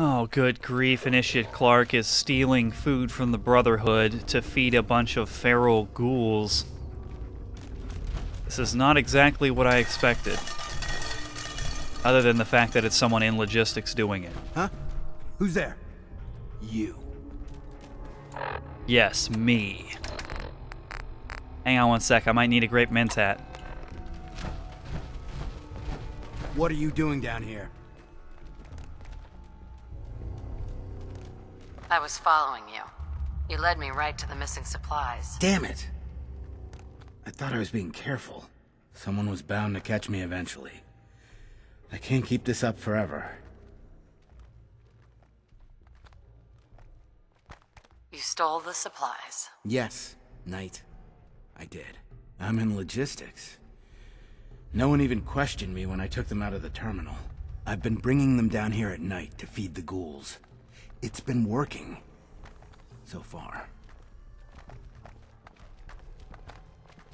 Oh, good grief. Initiate Clark is stealing food from the Brotherhood to feed a bunch of feral ghouls. This is not exactly what I expected. Other than the fact that it's someone in logistics doing it. Huh? Who's there? You. Yes, me. Hang on one sec, I might need a grape mentat. What are you doing down here? I was following you. You led me right to the missing supplies. Damn it! I thought I was being careful. Someone was bound to catch me eventually. I can't keep this up forever. You stole the supplies. Yes, Knight. I did. I'm in logistics. No one even questioned me when I took them out of the terminal. I've been bringing them down here at night to feed the ghouls. It's been working. So far.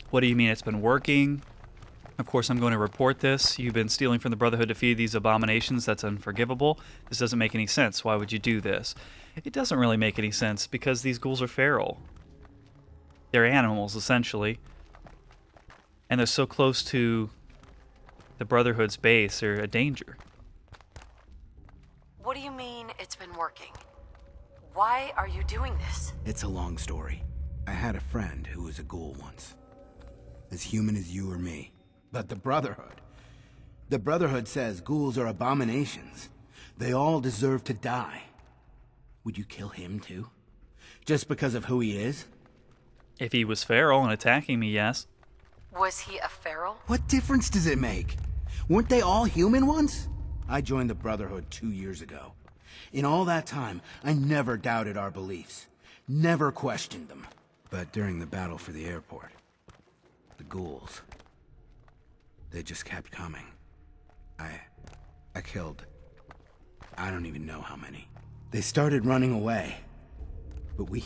What do you mean it's been working? Of course I'm going to report this. You've been stealing from the Brotherhood to feed these abominations. That's unforgivable. This doesn't make any sense. Why would you do this? It doesn't really make any sense because these ghouls are feral. They're animals, essentially. And they're so close to the Brotherhood's base, they're a danger. What do you mean it's been working? Why are you doing this? It's a long story. I had a friend who was a ghoul once. As human as you or me. But the Brotherhood says ghouls are abominations. They all deserve to die. Would you kill him too? Just because of who he is? If he was feral and attacking me, yes. Was he a feral? What difference does it make? Weren't they all human once? I joined the Brotherhood 2 years ago. In all that time, I never doubted our beliefs. Never questioned them. But during the battle for the airport, the ghouls, they just kept coming. I killed, I don't even know how many. They started running away. But we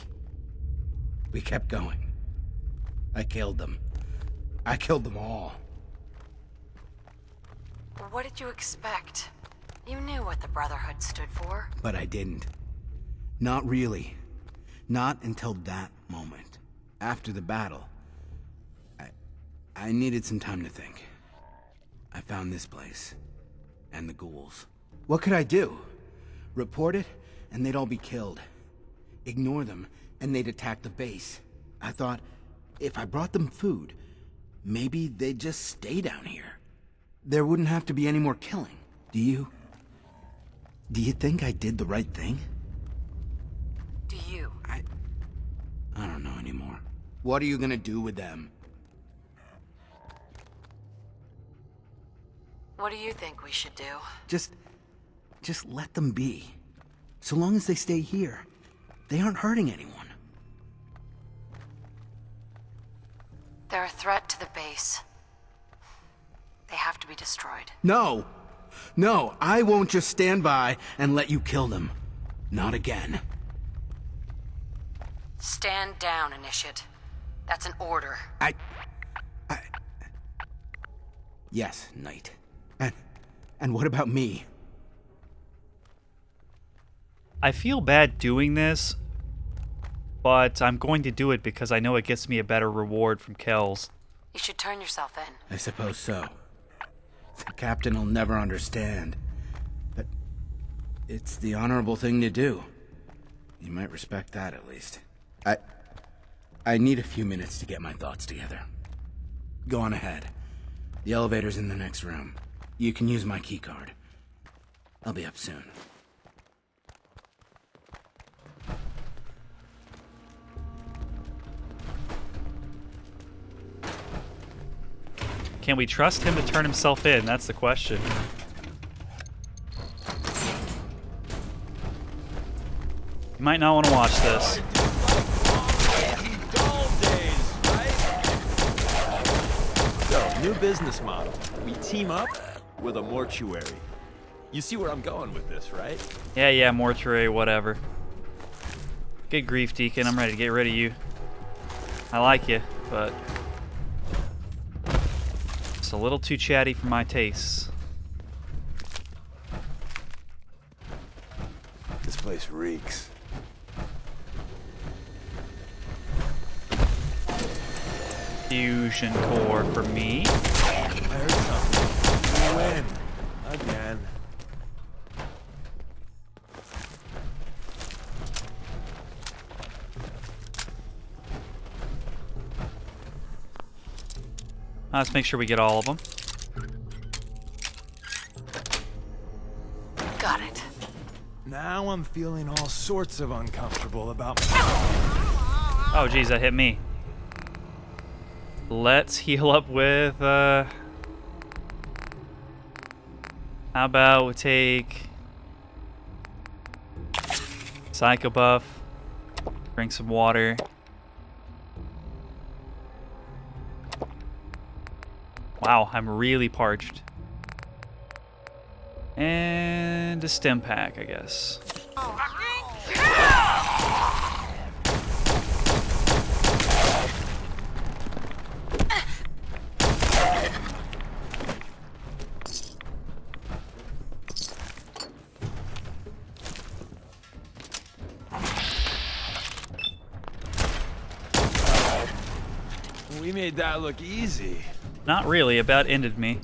kept going. I killed them. I killed them all. What did you expect? You knew what the Brotherhood stood for. But I didn't. Not really. Not until that moment. After the battle. I needed some time to think. I found this place. And the ghouls. What could I do? Report it, and they'd all be killed. Ignore them, and they'd attack the base. I thought, if I brought them food, maybe they'd just stay down here. There wouldn't have to be any more killing. Do you think I did the right thing? Do you? I don't know anymore. What are you gonna do with them? What do you think we should do? Just let them be. So long as they stay here, they aren't hurting anyone. They're a threat to the base. They have to be destroyed. No! No, I won't just stand by and let you kill them. Not again. Stand down, Initiate. That's an order. Yes, Knight. And what about me? I feel bad doing this, but I'm going to do it because I know it gets me a better reward from Kells. You should turn yourself in. I suppose so. The captain will never understand. But it's the honorable thing to do. You might respect that at least. I need a few minutes to get my thoughts together. Go on ahead. The elevator's in the next room. You can use my keycard. I'll be up soon. Can we trust him to turn himself in? That's the question. You might not want to watch this. So, new business model. We team up with a mortuary. You see where I'm going with this, right? Yeah, mortuary, whatever. Good grief, Deacon. I'm ready to get rid of you. I like you, but it's a little too chatty for my tastes. place reeks. Fusion core for me. There's something. You win. Again. Let's make sure we get all of them. Got it. Now I'm feeling all sorts of uncomfortable about Oh, geez, that hit me. Let's heal up with, how about we take Psycho Buff, drink some water. Wow, I'm really parched. And a stim pack, I guess. We made that look easy. Not really, about ended me.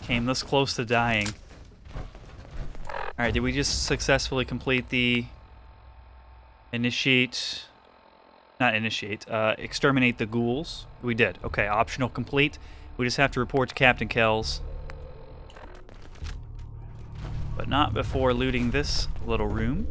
Came this close to dying. Alright, did we just successfully complete the exterminate the ghouls? We did. Okay, optional complete. We just have to report to Captain Kells. But not before looting this little room.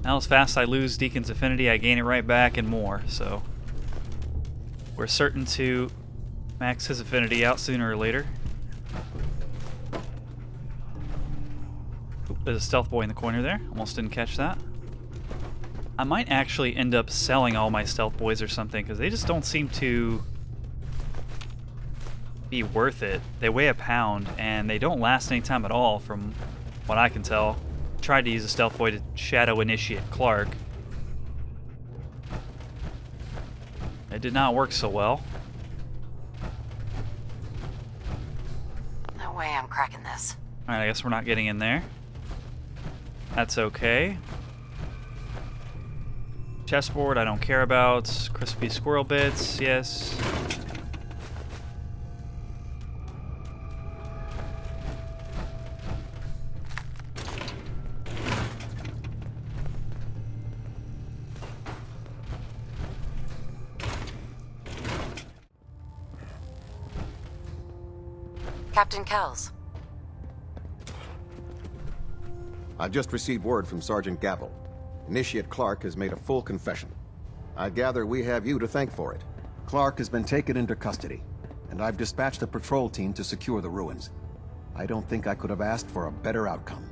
Now, as fast as I lose Deacon's Affinity, I gain it right back and more, so we're certain to max his Affinity out sooner or later. Oop, there's a stealth boy in the corner there. Almost didn't catch that. I might actually end up selling all my stealth boys or something, because they just don't seem to be worth it. They weigh a pound, and they don't last any time at all, from what I can tell. Tried to use a stealth boy to shadow initiate Clark. It did not work so well. No way I'm cracking this. Alright, I guess we're not getting in there. That's okay. Chessboard, I don't care about. Crispy squirrel bits, yes. Captain Kells. I've just received word from Sergeant Gavel. Initiate Clark has made a full confession. I gather we have you to thank for it. Clark has been taken into custody, and I've dispatched a patrol team to secure the ruins. I don't think I could have asked for a better outcome.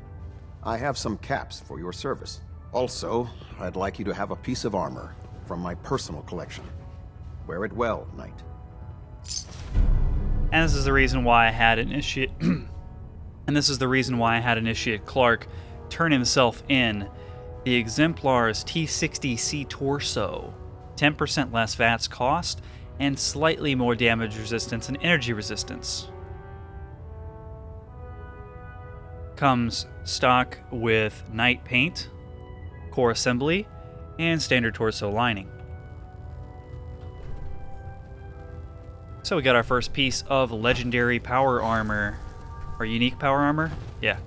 I have some caps for your service. Also, I'd like you to have a piece of armor from my personal collection. Wear it well, Knight. And this is the reason why I had initiate Clark turn himself in. The Exemplar's T60C torso, 10% less VATS cost, and slightly more damage resistance and energy resistance. Comes stock with Knight paint, core assembly, and standard torso lining. So we got our first piece of legendary power armor. Or unique power armor? Yeah.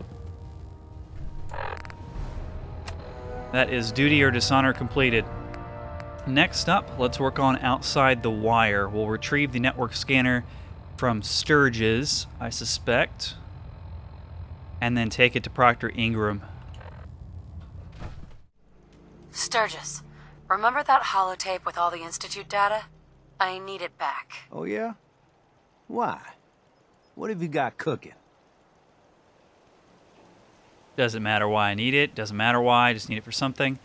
That is duty or dishonor completed. Next up, let's work on outside the wire. We'll retrieve the network scanner from Sturgis, I suspect, and then take it to Proctor Ingram. Sturgis, remember that holotape with all the Institute data? I need it back. Oh, yeah? Why? What have you got cooking? Doesn't matter why I need it. Doesn't matter why. I just need it for something.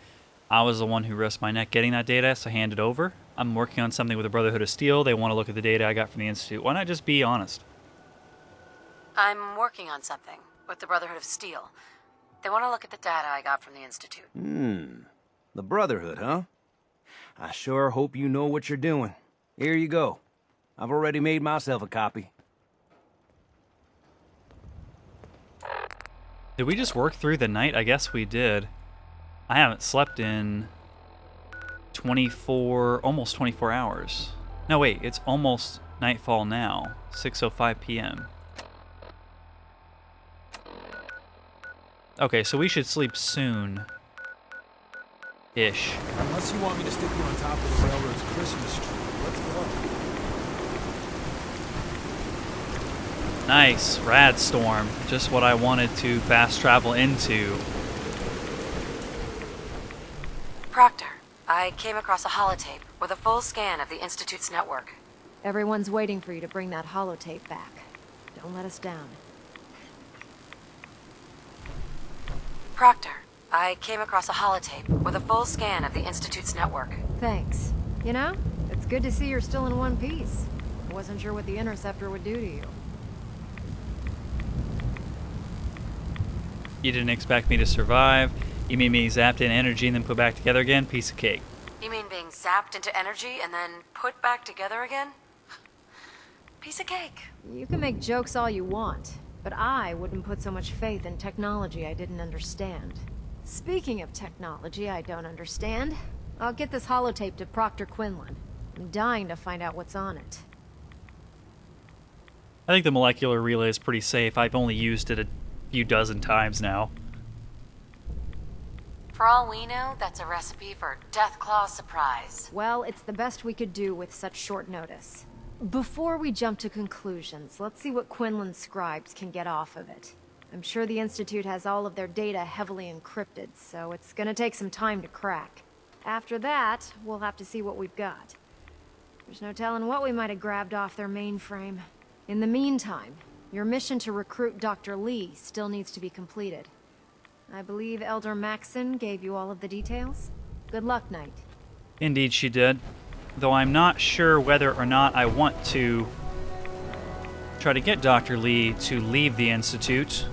I was the one who risked my neck getting that data, so I hand it over. I'm working on something with the Brotherhood of Steel. They want to look at the data I got from the Institute. Why not just be honest? I'm working on something with the Brotherhood of Steel. They want to look at the data I got from the Institute. The Brotherhood, huh? I sure hope you know what you're doing. Here you go. I've already made myself a copy. Did we just work through the night? I guess we did. I haven't slept in almost 24 hours. No, wait, it's almost nightfall now. 6:05 p.m. Okay, so we should sleep soon. Ish. Unless you want me to stick you on top of the railroad's Christmas tree, let's go. Nice, rad storm. Just what I wanted to fast travel into. Proctor, I came across a holotape with a full scan of the Institute's network. Everyone's waiting for you to bring that holotape back. Don't let us down. Proctor, I came across a holotape with a full scan of the Institute's network. Thanks. You know, it's good to see you're still in one piece. I wasn't sure what the Interceptor would do to you. You didn't expect me to survive. You mean being zapped in energy and then put back together again? Piece of cake. You mean being zapped into energy and then put back together again? Piece of cake. You can make jokes all you want, but I wouldn't put so much faith in technology I didn't understand. Speaking of technology I don't understand, I'll get this holotape to Proctor Quinlan. I'm dying to find out what's on it. I think the molecular relay is pretty safe. I've only used it a few dozen times now. For all we know, that's a recipe for Deathclaw's surprise. Well, it's the best we could do with such short notice. Before we jump to conclusions, let's see what Quinlan's scribes can get off of it. I'm sure the Institute has all of their data heavily encrypted, so it's gonna take some time to crack. After that, we'll have to see what we've got. There's no telling what we might have grabbed off their mainframe. In the meantime, your mission to recruit Dr. Lee still needs to be completed. I believe Elder Maxson gave you all of the details? Good luck, Knight. Indeed she did. Though I'm not sure whether or not I want to try to get Dr. Lee to leave the Institute.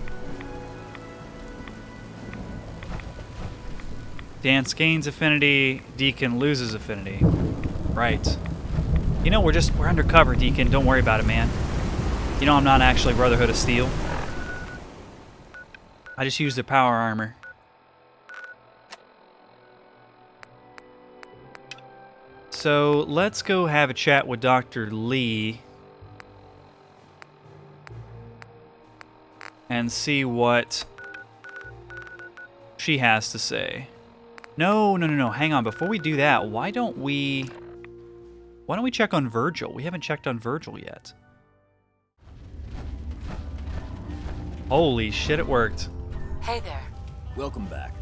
Dance gains affinity, Deacon loses affinity. Right. You know, we're undercover, Deacon. Don't worry about it, man. You know I'm not actually Brotherhood of Steel. I just used the power armor. So let's go have a chat with Dr. Lee and see what she has to say. No. Hang on. Before we do that, why don't we check on Virgil? We haven't checked on Virgil yet. Holy shit, it worked. Hey there. Welcome back.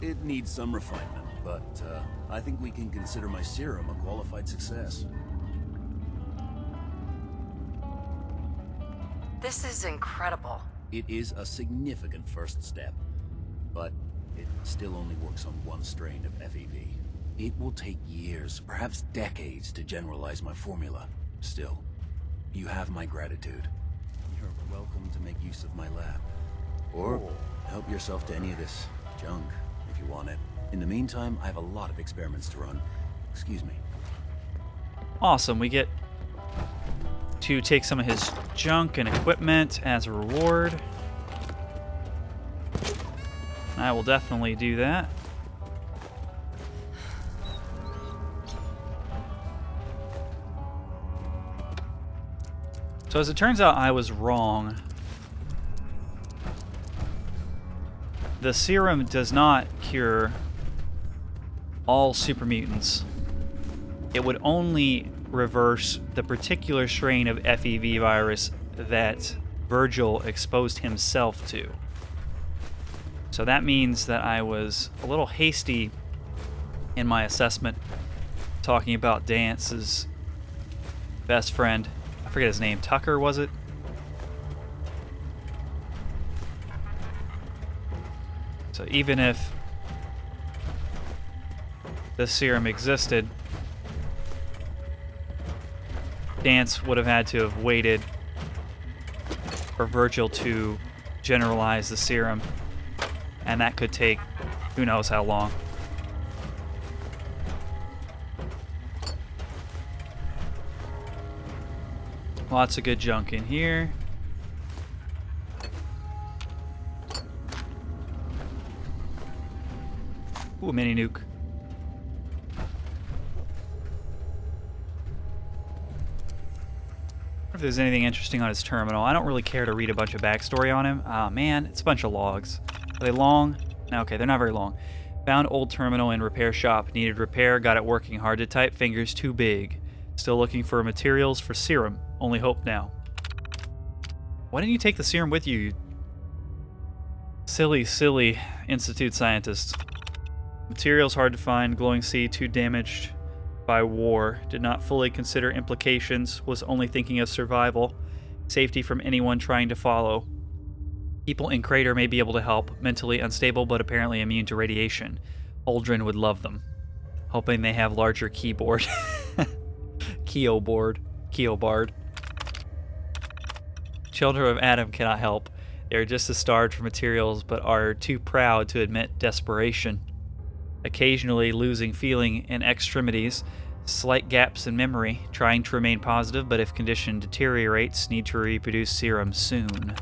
It needs some refinement, but I think we can consider my serum a qualified success. This is incredible. It is a significant first step, but it still only works on one strain of FEV. It will take years, perhaps decades, to generalize my formula. Still, you have my gratitude. You're welcome to make use of my lab. Or help yourself to any of this junk, if you want it. In the meantime, I have a lot of experiments to run. Excuse me. Awesome, we get to take some of his junk and equipment as a reward. I will definitely do that. So as it turns out, I was wrong. The serum does not cure all super mutants. It would only reverse the particular strain of FEV virus that Virgil exposed himself to. So that means that I was a little hasty in my assessment, talking about Dance's best friend. I forget his name. Tucker, was it? So even if the serum existed, Dance would have had to have waited for Virgil to generalize the serum. And that could take who knows how long. Lots of good junk in here. Ooh, a mini nuke. If there's anything interesting on his terminal. I don't really care to read a bunch of backstory on him. Ah, man, it's a bunch of logs. Are they long? No, okay, they're not very long. Found old terminal in repair shop. Needed repair, got it working. Hard to type, fingers too big. Still looking for materials for serum. Only hope now. Why didn't you take the serum with you, you silly, silly Institute scientist? Materials hard to find. Glowing sea too damaged by war. Did not fully consider implications. Was only thinking of survival. Safety from anyone trying to follow. People in crater may be able to help. Mentally unstable, but apparently immune to radiation. Aldrin would love them. Hoping they have larger keyboard. Keobard. Children of Adam cannot help. They are just as starved for materials, but are too proud to admit desperation. Occasionally losing feeling in extremities, slight gaps in memory, trying to remain positive, but if condition deteriorates, need to reproduce serum soon.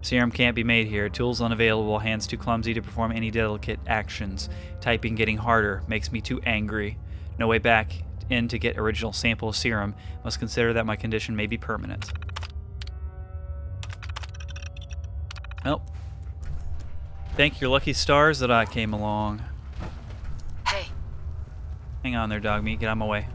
Serum can't be made here. Tools unavailable, hands too clumsy to perform any delicate actions. Typing getting harder, makes me too angry. No way back in to get original sample of serum. Must consider that my condition may be permanent. Oh. Thank your lucky stars that I came along. Hey. Hang on there, dog meat. Get out of my way.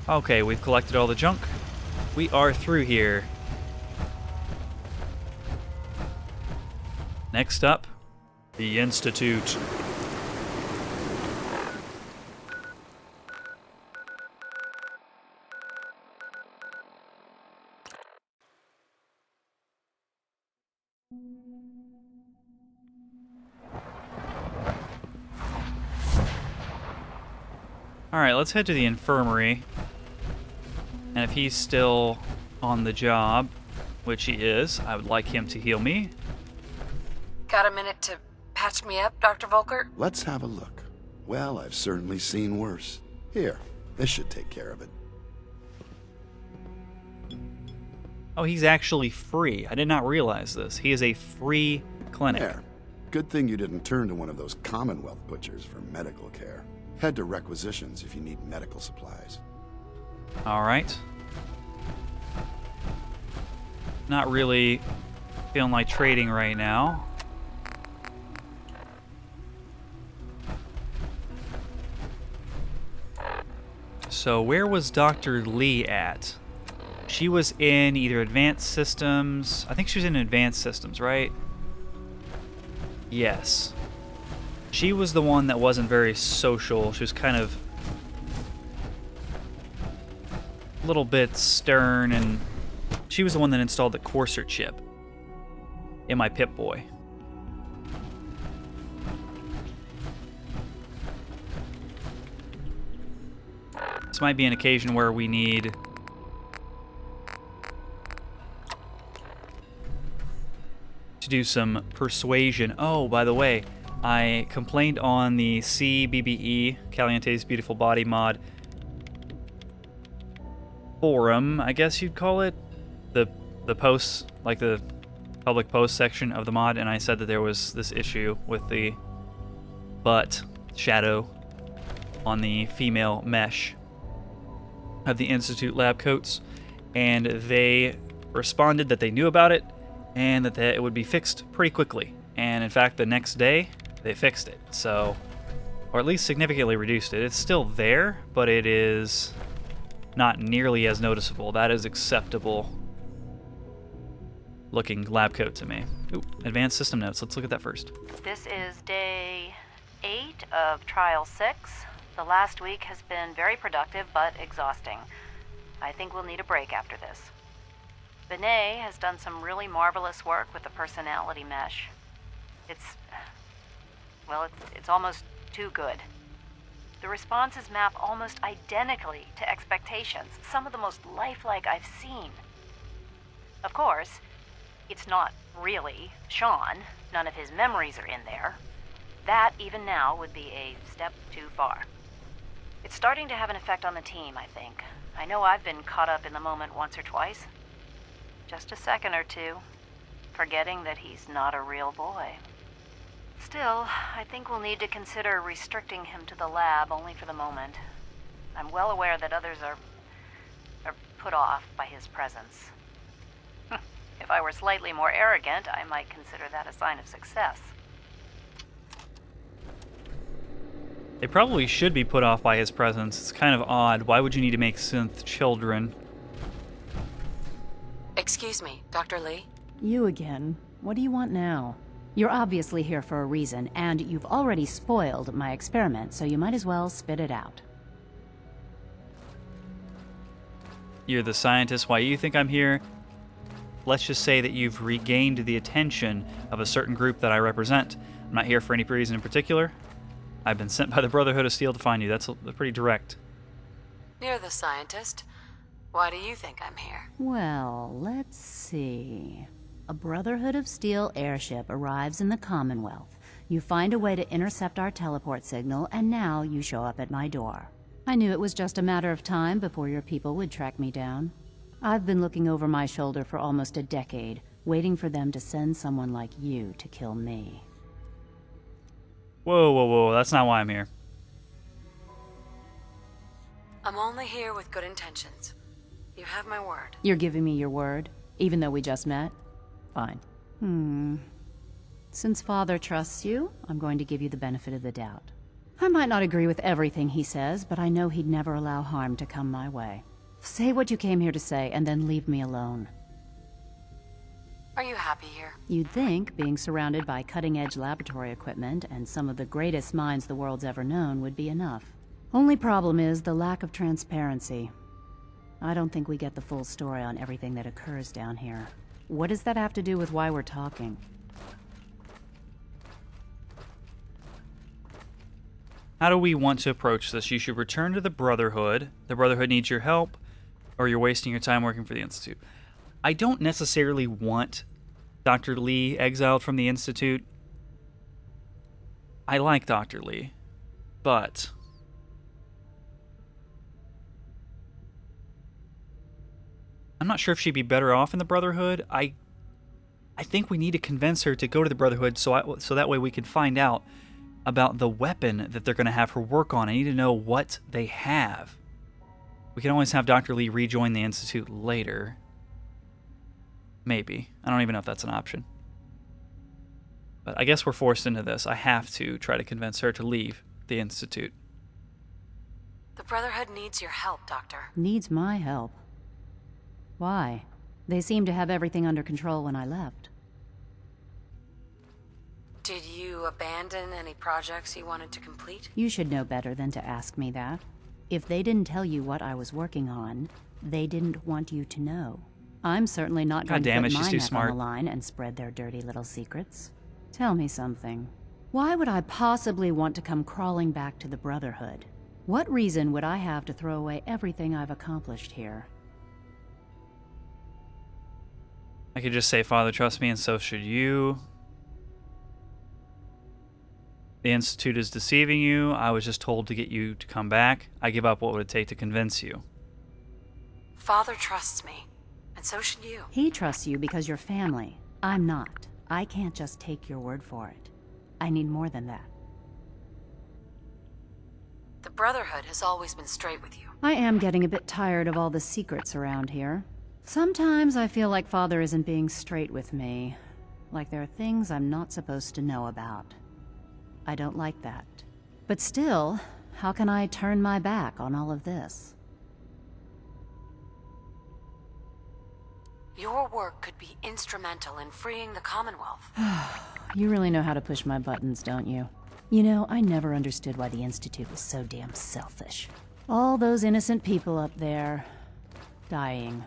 Okay, we've collected all the junk. We are through here. Next up, the Institute. Alright, let's head to the infirmary. And if he's still on the job, which he is, I would like him to heal me. Got a minute to patch me up, Dr. Volker? Let's have a look. Well, I've certainly seen worse. Here, this should take care of it. Oh, he's actually free. I did not realize this. He is a free clinic. There. Good thing you didn't turn to one of those Commonwealth butchers for medical care. Head to requisitions if you need medical supplies. All right. Not really feeling like trading right now. So where was Dr. Lee at? She was in either advanced systems. I think she was in advanced systems, right? Yes. She was the one that wasn't very social. She was kind of a little bit stern, and she was the one that installed the Courser chip in my Pip-Boy. This might be an occasion where we need to do some persuasion. Oh, by the way, I complained on the CBBE, Caliente's Beautiful Body mod forum, I guess you'd call it, the posts, like the public post section of the mod, and I said that there was this issue with the butt shadow on the female mesh of the Institute lab coats, and they responded that they knew about it and that it would be fixed pretty quickly. And in fact, the next day they fixed it, so, or at least significantly reduced it. It's still there, but it is not nearly as noticeable. That is acceptable looking lab coat to me. Ooh, advanced system notes. Let's look at that first. This is day 8 of trial 6. The last week has been very productive but exhausting. I think we'll need a break after this. Benet has done some really marvelous work with the personality mesh. It's almost too good. The responses map almost identically to expectations, some of the most lifelike I've seen. Of course, it's not really Sean. None of his memories are in there. That, even now, would be a step too far. It's starting to have an effect on the team, I think. I know I've been caught up in the moment once or twice. Just a second or two, forgetting that he's not a real boy. Still, I think we'll need to consider restricting him to the lab only for the moment. I'm well aware that others are put off by his presence. If I were slightly more arrogant, I might consider that a sign of success. They probably should be put off by his presence. It's kind of odd. Why would you need to make synth children? Excuse me, Dr. Lee? You again. What do you want now? You're obviously here for a reason, and you've already spoiled my experiment, so you might as well spit it out. You're the scientist. Why you think I'm here? Let's just say that you've regained the attention of a certain group that I represent. I'm not here for any reason in particular. I've been sent by the Brotherhood of Steel to find you. That's pretty direct. You're the scientist. Why do you think I'm here? Well, let's see. A Brotherhood of Steel airship arrives in the Commonwealth. You find a way to intercept our teleport signal, and now you show up at my door. I knew it was just a matter of time before your people would track me down. I've been looking over my shoulder for almost a decade, waiting for them to send someone like you to kill me. Whoa, whoa, whoa. That's not why I'm here. I'm only here with good intentions. You have my word. You're giving me your word, even though we just met? Fine. Since Father trusts you, I'm going to give you the benefit of the doubt. I might not agree with everything he says, but I know he'd never allow harm to come my way. Say what you came here to say, and then leave me alone. Are you happy here? You'd think being surrounded by cutting-edge laboratory equipment and some of the greatest minds the world's ever known would be enough. Only problem is the lack of transparency. I don't think we get the full story on everything that occurs down here. What does that have to do with why we're talking? How do we want to approach this? You should return to the Brotherhood. The Brotherhood needs your help, or you're wasting your time working for the Institute. I don't necessarily want Dr. Lee exiled from the Institute. I like Dr. Lee, but I'm not sure if she'd be better off in the Brotherhood. I think we need to convince her to go to the Brotherhood so that way we can find out about the weapon that they're going to have her work on. I need to know what they have. We can always have Dr. Lee rejoin the Institute later. Maybe. I don't even know if that's an option. But I guess we're forced into this. I have to try to convince her to leave the Institute. The Brotherhood needs your help, Doctor. Needs my help? Why? They seemed to have everything under control when I left. Did you abandon any projects you wanted to complete? You should know better than to ask me that. If they didn't tell you what I was working on, they didn't want you to know. I'm certainly not going to put my neck on the line and spread their dirty little secrets. Tell me something. Why would I possibly want to come crawling back to the Brotherhood? What reason would I have to throw away everything I've accomplished here? I could just say, Father, trust me, and so should you. The Institute is deceiving you. I was just told to get you to come back. I give up what it would take to convince you. Father trusts me, and so should you. He trusts you because you're family. I'm not. I can't just take your word for it. I need more than that. The Brotherhood has always been straight with you. I am getting a bit tired of all the secrets around here. Sometimes I feel like Father isn't being straight with me. Like there are things I'm not supposed to know about. I don't like that. But still, how can I turn my back on all of this? Your work could be instrumental in freeing the Commonwealth. You really know how to push my buttons, don't you? You know, I never understood why the Institute was so damn selfish. All those innocent people up there, dying.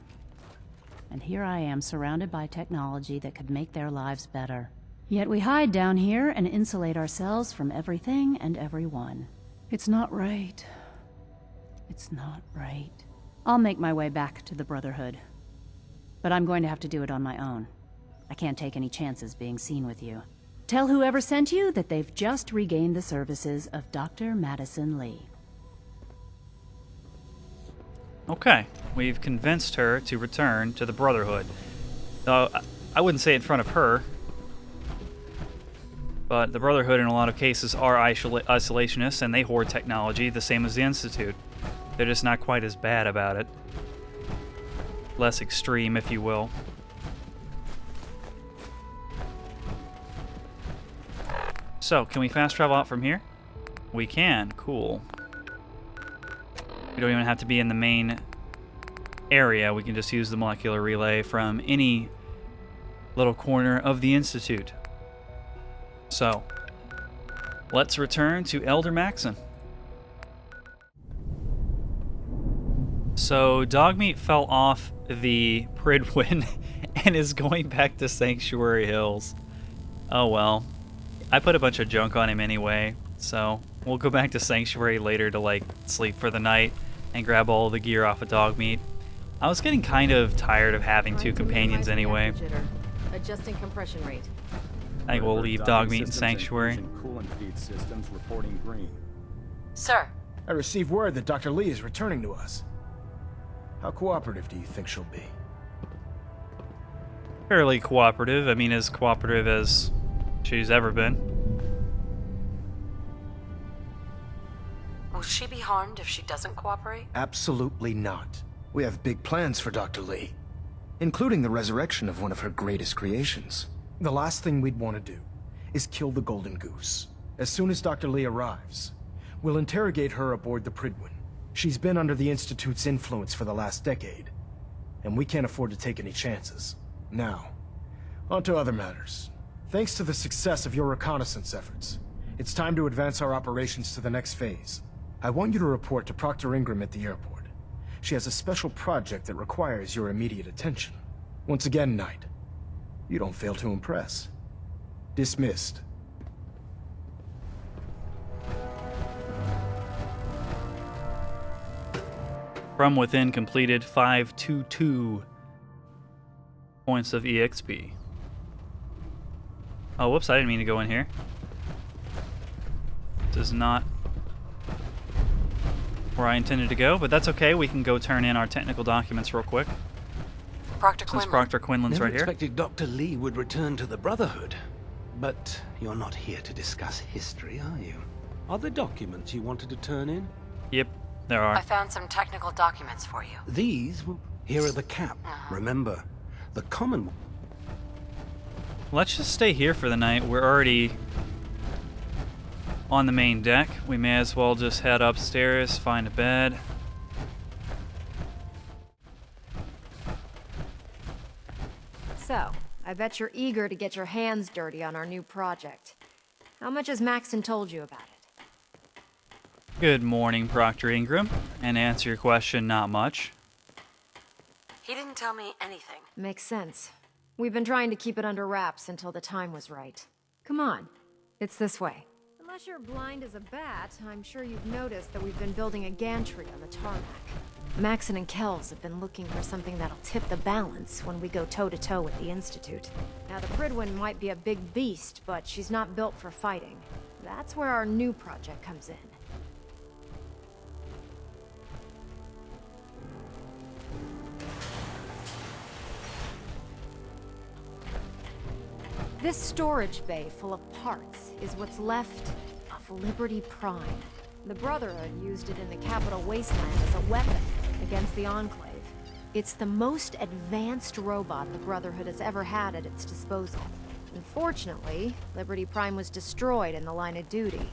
And here I am surrounded by technology that could make their lives better. Yet we hide down here and insulate ourselves from everything and everyone. It's not right. It's not right. I'll make my way back to the Brotherhood. But I'm going to have to do it on my own. I can't take any chances being seen with you. Tell whoever sent you that they've just regained the services of Dr. Madison Lee. Okay, we've convinced her to return to the Brotherhood. Though I wouldn't say it in front of her. But the Brotherhood in a lot of cases are isolationists, and they hoard technology the same as the Institute. They're just not quite as bad about it. Less extreme, if you will. So, can we fast travel out from here? We can. Cool. We don't even have to be in the main area. We can just use the molecular relay from any little corner of the Institute. So, let's return to Elder Maxon. So, Dogmeat fell off the Pridwin and is going back to Sanctuary Hills. Oh well. I put a bunch of junk on him anyway, so we'll go back to Sanctuary later to, like, sleep for the night and grab all the gear off of Dogmeat. I was getting kind of tired of having two companions anyway. Adjusting compression rate. I think we'll leave Dogmeat in Sanctuary. Coolant feed systems reporting green. Sir. I received word that Dr. Lee is returning to us. How cooperative do you think she'll be? Fairly cooperative. I mean, as cooperative as she's ever been. Will she be harmed if she doesn't cooperate? Absolutely not. We have big plans for Dr. Lee, including the resurrection of one of her greatest creations. The last thing we'd want to do is kill the Golden Goose. As soon as Dr. Lee arrives, we'll interrogate her aboard the Pridwin. She's been under the Institute's influence for the last decade, and we can't afford to take any chances. Now, on to other matters. Thanks to the success of your reconnaissance efforts, it's time to advance our operations to the next phase. I want you to report to Proctor Ingram at the airport. She has a special project that requires your immediate attention. Once again, Knight, you don't fail to impress. Dismissed. From within completed 522 points of EXP. Oh, whoops, I didn't mean to go in here. This is not where I intended to go, but that's okay. We can go turn in our technical documents real quick. Proctor Since Quinlan. Proctor Quinlan's right Never here. expected Dr. Lee would return to the Brotherhood. But you're not here to discuss history, are you? Are there documents you wanted to turn in? Yep, there are. I found some technical documents for you. These? Here are the cap. Remember, the Commonwealth. Let's just stay here for the night. We're already on the main deck. We may as well just head upstairs, find a bed. So, I bet you're eager to get your hands dirty on our new project. How much has Maxon told you about it? Good morning, Proctor Ingram. And to answer your question, not much. He didn't tell me anything. Makes sense. We've been trying to keep it under wraps until the time was right. Come on, it's this way. Unless you're blind as a bat, I'm sure you've noticed that we've been building a gantry on the tarmac. Maxon and Kells have been looking for something that'll tip the balance when we go toe-to-toe with the Institute. Now, the Pridwin might be a big beast, but she's not built for fighting. That's where our new project comes in. This storage bay full of parts is what's left of Liberty Prime. The Brotherhood used it in the capital Wasteland as a weapon against the Enclave. It's the most advanced robot the Brotherhood has ever had at its disposal. Unfortunately, Liberty Prime was destroyed in the line of duty.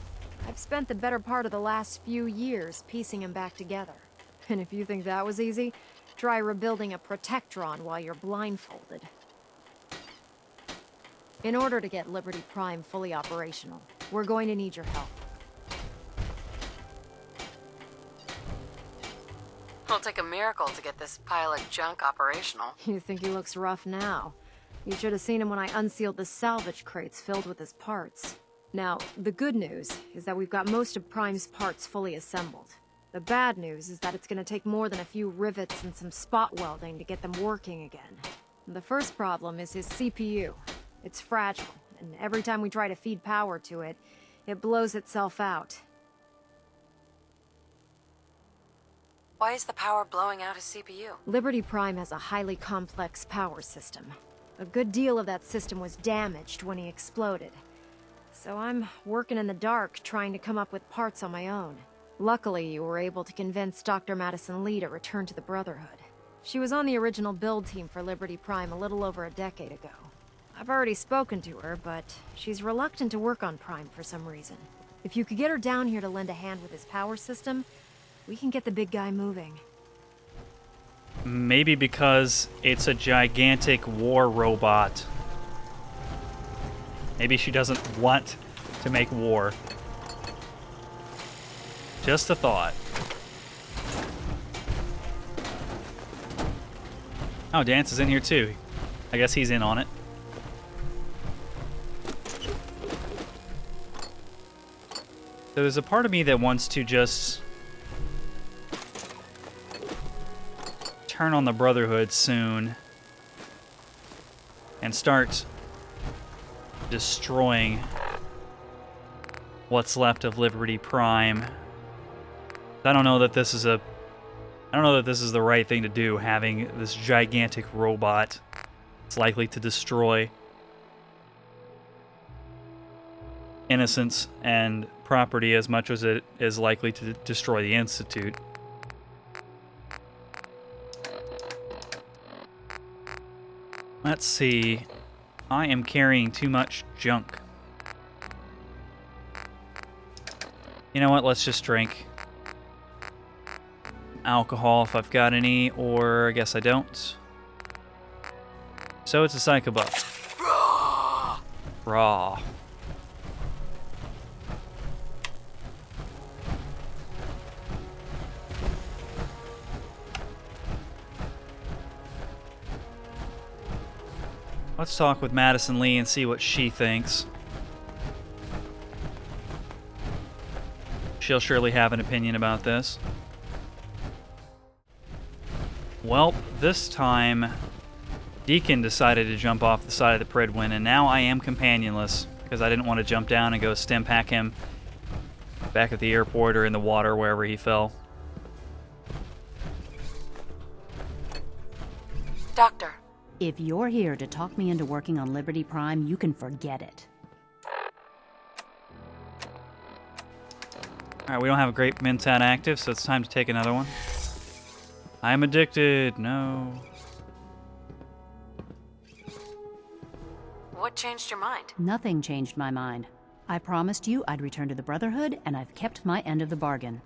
I've spent the better part of the last few years piecing him back together. And if you think that was easy, try rebuilding a Protectron while you're blindfolded. In order to get Liberty Prime fully operational, we're going to need your help. It'll take a miracle to get this pile of junk operational. You think he looks rough now? You should have seen him when I unsealed the salvage crates filled with his parts. Now, the good news is that we've got most of Prime's parts fully assembled. The bad news is that it's gonna take more than a few rivets and some spot welding to get them working again. The first problem is his CPU. It's fragile, and every time we try to feed power to it, it blows itself out. Why is the power blowing out his CPU? Liberty Prime has a highly complex power system. A good deal of that system was damaged when he exploded. So I'm working in the dark, trying to come up with parts on my own. Luckily, you were able to convince Dr. Madison Lee to return to the Brotherhood. She was on the original build team for Liberty Prime a little over a decade ago. I've already spoken to her, but she's reluctant to work on Prime for some reason. If you could get her down here to lend a hand with his power system, we can get the big guy moving. Maybe because it's a gigantic war robot. Maybe she doesn't want to make war. Just a thought. Oh, Dance is in here too. I guess he's in on it. There's a part of me that wants to just turn on the Brotherhood soon and start destroying what's left of Liberty Prime. I don't know that this is the right thing to do, having this gigantic robot that's likely to destroy innocence and property as much as it is likely to destroy the Institute. Let's see. I am carrying too much junk. You know what? Let's just drink alcohol if I've got any, or I guess I don't. So it's a psycho buff. Raw. Let's talk with Madison Lee and see what she thinks. She'll surely have an opinion about this. Well, this time, Deacon decided to jump off the side of the Pridwin, and now I am companionless, because I didn't want to jump down and go stim pack him back at the airport or in the water, wherever he fell. Doctor. If you're here to talk me into working on Liberty Prime, you can forget it. Alright, we don't have a great Mentat active, so it's time to take another one. I'm addicted. No. What changed your mind? Nothing changed my mind. I promised you I'd return to the Brotherhood, and I've kept my end of the bargain.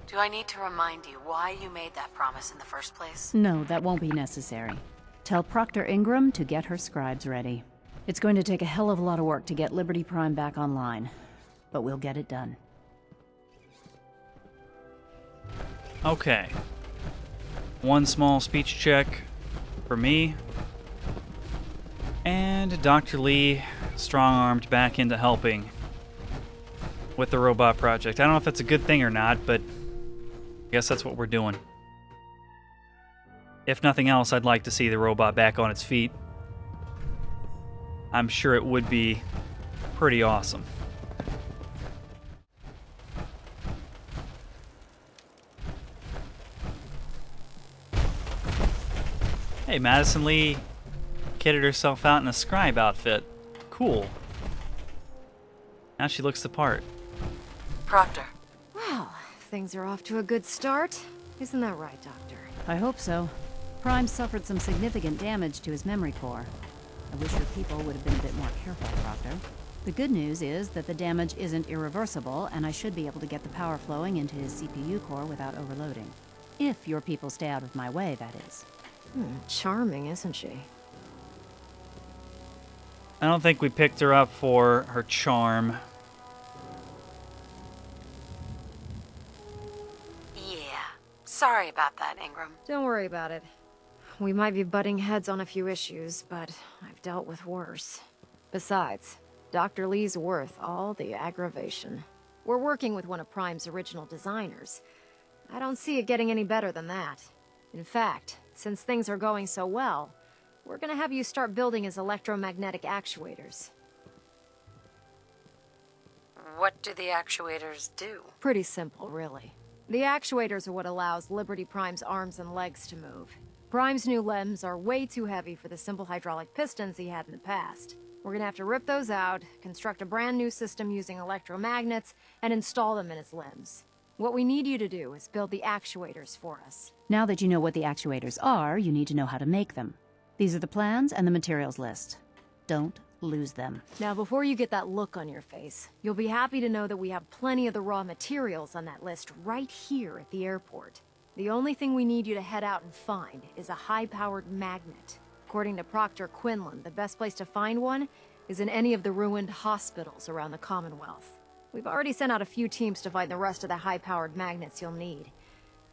Do I need to remind you why you made that promise in the first place? No, that won't be necessary. Tell Proctor Ingram to get her scribes ready. It's going to take a hell of a lot of work to get Liberty Prime back online, but we'll get it done. Okay. One small speech check for me. And Dr. Lee strong-armed back into helping with the robot project. I don't know if that's a good thing or not, but I guess that's what we're doing. If nothing else, I'd like to see the robot back on its feet. I'm sure it would be pretty awesome. Hey, Madison Lee kitted herself out in a scribe outfit. Cool. Now she looks the part. Proctor. Well, things are off to a good start. Isn't that right, Doctor? I hope so. Prime suffered some significant damage to his memory core. I wish your people would have been a bit more careful, Proctor. The good news is that the damage isn't irreversible, and I should be able to get the power flowing into his CPU core without overloading. If your people stay out of my way, that is. Charming, isn't she? I don't think we picked her up for her charm. Yeah. Sorry about that, Ingram. Don't worry about it. We might be butting heads on a few issues, but I've dealt with worse. Besides, Dr. Lee's worth all the aggravation. We're working with one of Prime's original designers. I don't see it getting any better than that. In fact, since things are going so well, we're gonna have you start building his electromagnetic actuators. What do the actuators do? Pretty simple, really. The actuators are what allows Liberty Prime's arms and legs to move. Prime's new limbs are way too heavy for the simple hydraulic pistons he had in the past. We're gonna have to rip those out, construct a brand new system using electromagnets, and install them in his limbs. What we need you to do is build the actuators for us. Now that you know what the actuators are, you need to know how to make them. These are the plans and the materials list. Don't lose them. Now, before you get that look on your face, you'll be happy to know that we have plenty of the raw materials on that list right here at the airport. The only thing we need you to head out and find is a high-powered magnet. According to Proctor Quinlan, the best place to find one is in any of the ruined hospitals around the Commonwealth. We've already sent out a few teams to find the rest of the high-powered magnets you'll need.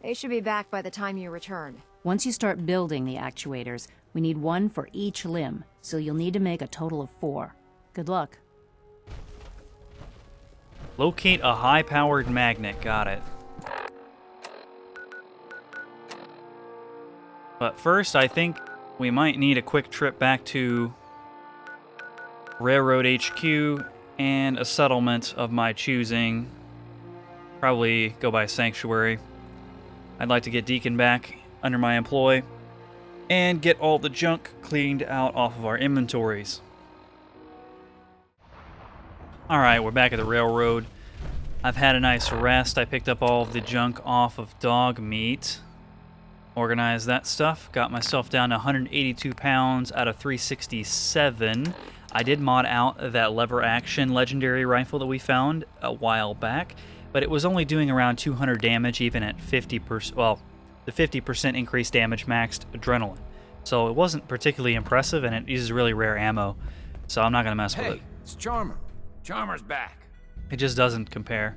They should be back by the time you return. Once you start building the actuators, we need one for each limb, so you'll need to make a total of 4. Good luck. Locate a high-powered magnet. Got it. But first, I think we might need a quick trip back to Railroad HQ and a settlement of my choosing. Probably go by Sanctuary. I'd like to get Deacon back under my employ and get all the junk cleaned out off of our inventories. Alright, we're back at the railroad. I've had a nice rest. I picked up all of the junk off of dog meat. Organized that stuff. Got myself down to 182 pounds out of 367. I did mod out that lever action legendary rifle that we found a while back, but it was only doing around 200 damage even at 50%, well, the 50% increased damage maxed adrenaline. So it wasn't particularly impressive, and it uses really rare ammo, so I'm not going to mess with it. Hey, it's Charmer. Charmer's back. It just doesn't compare.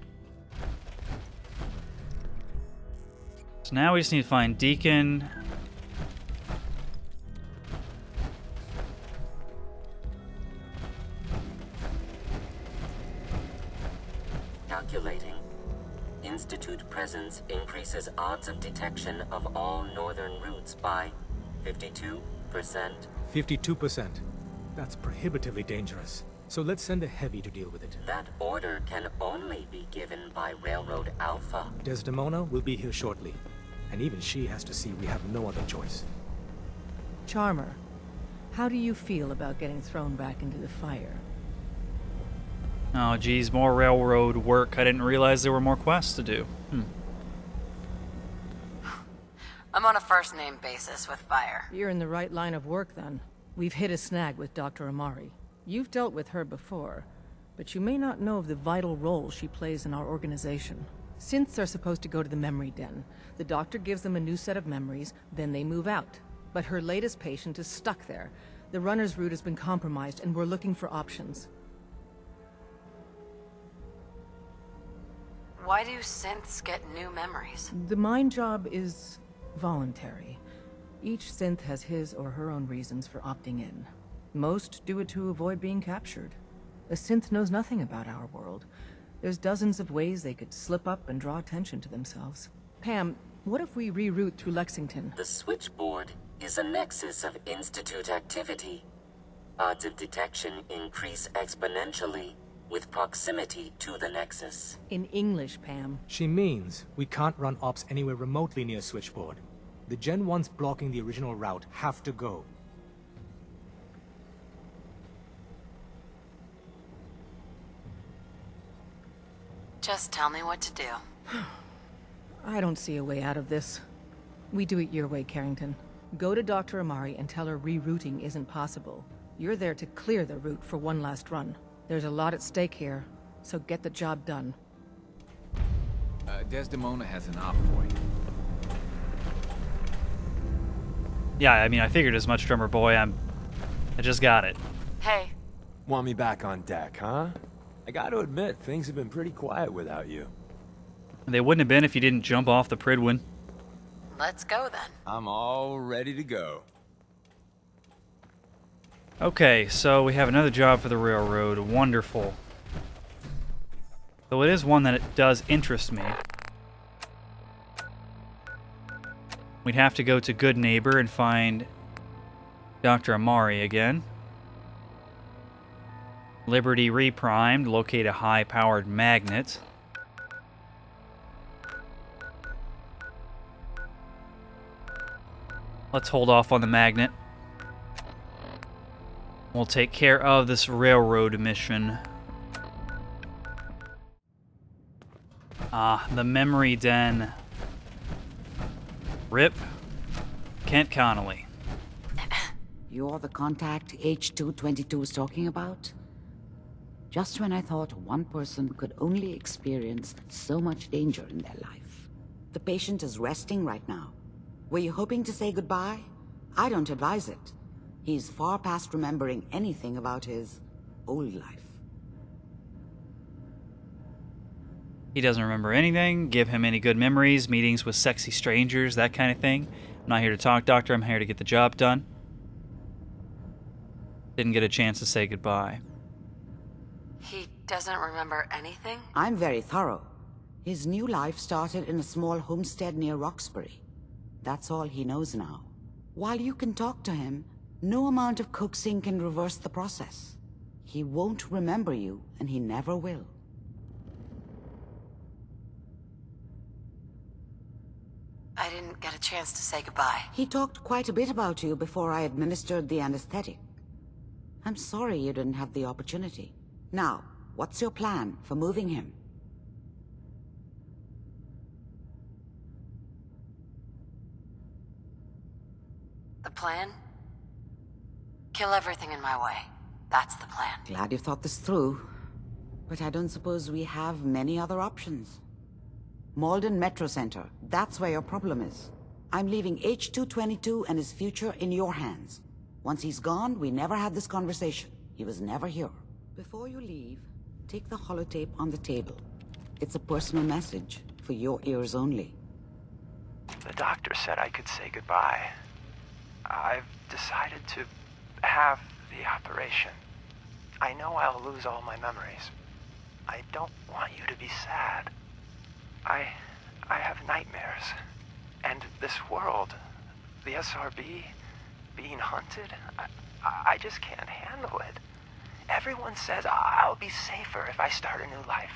So now we just need to find Deacon. Calculating. Institute presence increases odds of detection of all northern routes by 52%. 52%. That's prohibitively dangerous. So let's send a heavy to deal with it. That order can only be given by Railroad Alpha. Desdemona will be here shortly. And even she has to see we have no other choice. Charmer, how do you feel about getting thrown back into the fire? Oh, geez, more railroad work. I didn't realize there were more quests to do. I'm on a first-name basis with fire. You're in the right line of work, then. We've hit a snag with Dr. Amari. You've dealt with her before, but you may not know of the vital role she plays in our organization. Synths are supposed to go to the memory den. The doctor gives them a new set of memories, then they move out. But her latest patient is stuck there. The runner's route has been compromised, and we're looking for options. Why do synths get new memories? The mind job is voluntary. Each synth has his or her own reasons for opting in. Most do it to avoid being captured. A synth knows nothing about our world. There's dozens of ways they could slip up and draw attention to themselves. Pam, what if we reroute through Lexington? The switchboard is a nexus of Institute activity. Odds of detection increase exponentially with proximity to the nexus. In English, Pam. She means we can't run ops anywhere remotely near Switchboard. The Gen 1s blocking the original route have to go. Just tell me what to do. I don't see a way out of this. We do it your way, Carrington. Go to Dr. Amari and tell her rerouting isn't possible. You're there to clear the route for one last run. There's a lot at stake here, so get the job done. Desdemona has an op for you. Yeah, I mean, I figured as much, drummer boy. I just got it. Hey. Want me back on deck, huh? I gotta admit, things have been pretty quiet without you. They wouldn't have been if you didn't jump off the Pridwin. Let's go then. I'm all ready to go. Okay, so we have another job for the railroad. Wonderful. Though it is one that it does interest me. We'd have to go to Good Neighbor and find Dr. Amari again. Liberty reprimed, locate a high-powered magnet. Let's hold off on the magnet. We'll take care of this railroad mission. Ah, the memory den. RIP. Kent Connolly. You're the contact H222 is talking about? Just when I thought one person could only experience so much danger in their life. The patient is resting right now. Were you hoping to say goodbye? I don't advise it. He's far past remembering anything about his old life. He doesn't remember anything. Give him any good memories, meetings with sexy strangers, that kind of thing. I'm not here to talk, Doctor. I'm here to get the job done. Didn't get a chance to say goodbye. He doesn't remember anything? I'm very thorough. His new life started in a small homestead near Roxbury. That's all he knows now. While you can talk to him, no amount of coaxing can reverse the process. He won't remember you, and he never will. I didn't get a chance to say goodbye. He talked quite a bit about you before I administered the anesthetic. I'm sorry you didn't have the opportunity. Now, what's your plan for moving him? The plan? Kill everything in my way. That's the plan. Glad you thought this through. But I don't suppose we have many other options. Malden Metro Center, that's where your problem is. I'm leaving H222 and his future in your hands. Once he's gone, we never had this conversation. He was never here. Before you leave, take the holotape on the table. It's a personal message, for your ears only. The doctor said I could say goodbye. I've decided to have the operation. I know I'll lose all my memories. I don't want you to be sad. I have nightmares. And this world, the SRB, being hunted, I just can't handle it. Everyone says I'll be safer if I start a new life.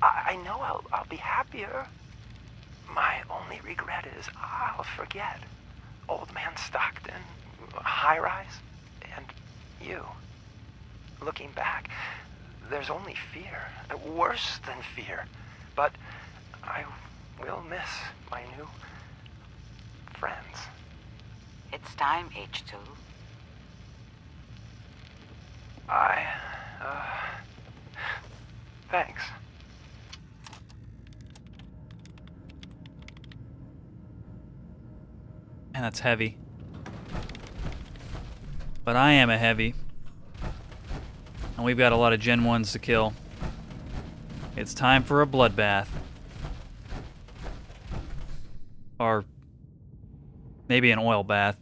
I know I'll be happier. My only regret is I'll forget. Old Man Stockton, High Rise, and you. Looking back, there's only fear. Worse than fear. But I will miss my new friends. It's time, H2. Thanks. And that's heavy. But I am a heavy. And we've got a lot of Gen 1s to kill. It's time for a bloodbath. Or maybe an oil bath.